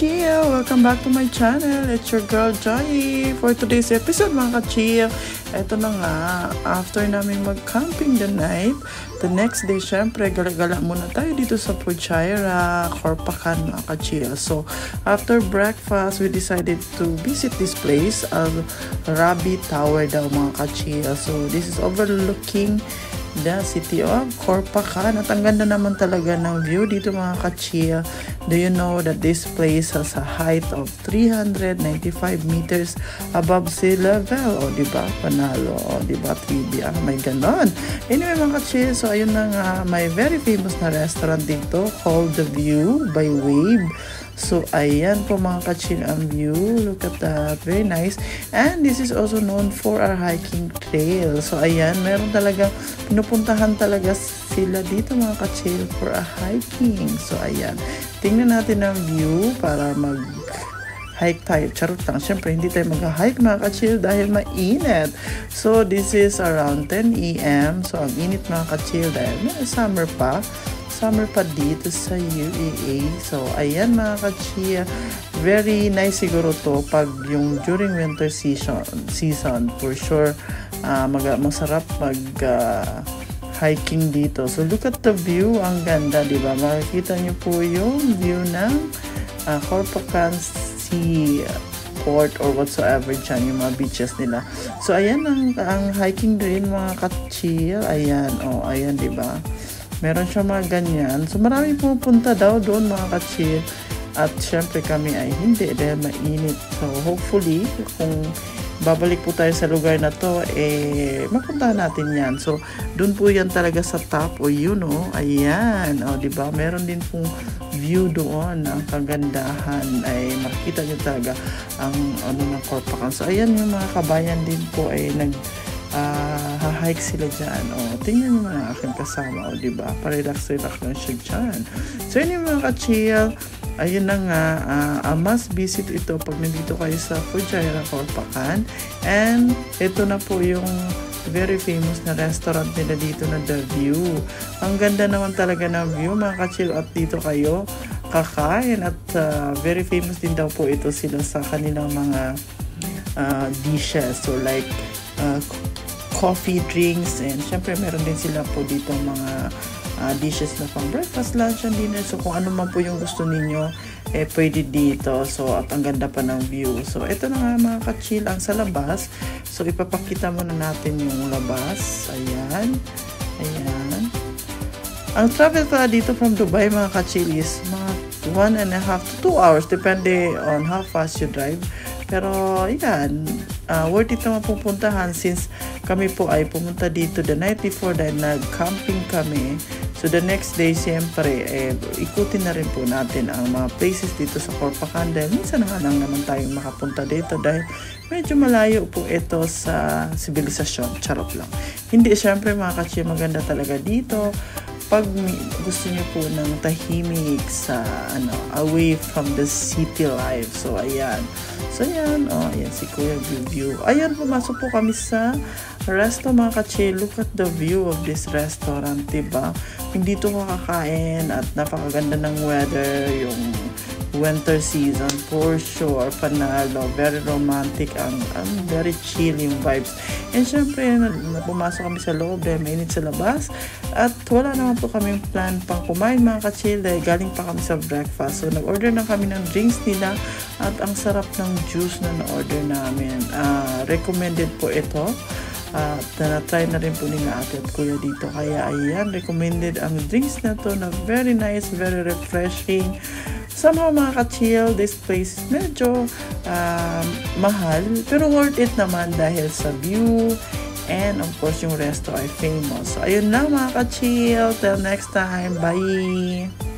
ka-chill! Welcome back to my channel. It's your girl Joy. For today's episode mga ka-chill, eto na nga, after namin mag-camping the night, the next day syempre gala-gala muna tayo dito sa Puchayra, Corpacan mga ka-chill. So after breakfast, we decided to visit this place, Rabi Tower daw mga ka-chill. So this is overlooking the city of Corpacan. At ang ganda naman talaga ng view dito mga ka-chill. Do you know that this place has a height of 395 meters above sea level? O diba? Panalo. O diba? Trivia. May ganon. Anyway mga ka-chill, so ayun na nga, may very famous na restaurant dito called The View by Wave. So, ayan po mga ka-chill ang view. Look at that. Very nice. And this is also known for our hiking trail. So, ayan. Meron talaga, pinupuntahan talaga sila dito mga ka-chill for a hiking. So, ayan. Tingnan natin ang view para mag-hike tayo. Charot lang. Siyempre, hindi tayo mag-hike mga ka-chill dahil mainit. So, this is around 10 AM. So, ang init mga ka-chill dahil may summer pa dito sa UAE. So, ayan mga ka-chia. Very nice siguro to pag yung during winter season for sure. Masarap hiking dito. So, look at the view. Ang ganda, di ba? Makikita nyo po yung view ng Corpacan Sea Port or whatsoever dyan, yung mga beaches nila. So, ayan ang hiking rin mga ka-chia. Ayan, ayan, di ba? Meron siya mga ganyan. So, marami pumupunta daw doon mga ka-chill. At syempre kami ay hindi dahil mainit. So, hopefully, kung babalik po tayo sa lugar na to, mapuntahan natin yan. So, doon po yan talaga sa top. Ayan. Diba? Meron din pong view doon. Ang kagandahan ay makikita nyo talaga ang ng Corpacan. So, ayan yung mga kabayan din po ay hike sila dyan. Tingnan nyo mga aking kasama. Diba? Parelax-relax lang siya dyan. So, yun yung mga ka-chill. Ayun na nga, must visit ito pag nandito kayo sa Puchayra, Corpacan. And, ito na po yung very famous na restaurant nila dito na The View. Ang ganda naman talaga ng view, mga ka-chill. At dito kayo kakain. At very famous din daw po ito sila sa kanilang mga dishes. So, like, coffee, drinks, and syempre meron din sila po dito mga dishes na pang breakfast, lunch, and dinner. So kung ano man po yung gusto ninyo, pwede dito. So at ang ganda pa ng view. So ito na nga mga ka-chill ang sa labas. So ipapakita muna natin yung labas. Ayan. Ang travel pa dito from Dubai mga ka-chill is mga 1.5 to 2 hours depende on how fast you drive. Pero yan, worth it naman pupuntahan since kami po ay pumunta dito the night before dahil nag-camping kami. So the next day, siyempre, ikutin na rin po natin ang mga places dito sa Corpacan dahil minsan nga lang naman tayong makapunta dito dahil medyo malayo po ito sa sibilisasyon. Charot lang. Hindi, siyempre mga ka-chill, maganda talaga dito. Pag gusto niyo po ng tahimik sa away from the city life. So ayan. Ayan si Kuya View. Ayan, pumasok po kami sa resto mga ka-chill. Look at the view of this restaurant, diba? Hindi to makakain at napakaganda ng weather, yung winter season for sure, panalo, very romantic, ang very chill yung vibes. And syempre, pumasok kami sa loob dahil mainit sa labas at wala naman po kaming plan pang kumain mga ka-chill dahil galing pa kami sa breakfast. So nag-order na kami ng drinks nila at ang sarap ng juice na na-order namin. Recommended po ito. Na-try na rin po nila ate at kuya dito. Kaya ayan, recommended ang drinks na to na very nice, very refreshing. Somehow mga ka-chill, this place medyo mahal pero worth it naman dahil sa view and of course yung resto ay famous. So ayun lang mga ka-chill, till next time, bye!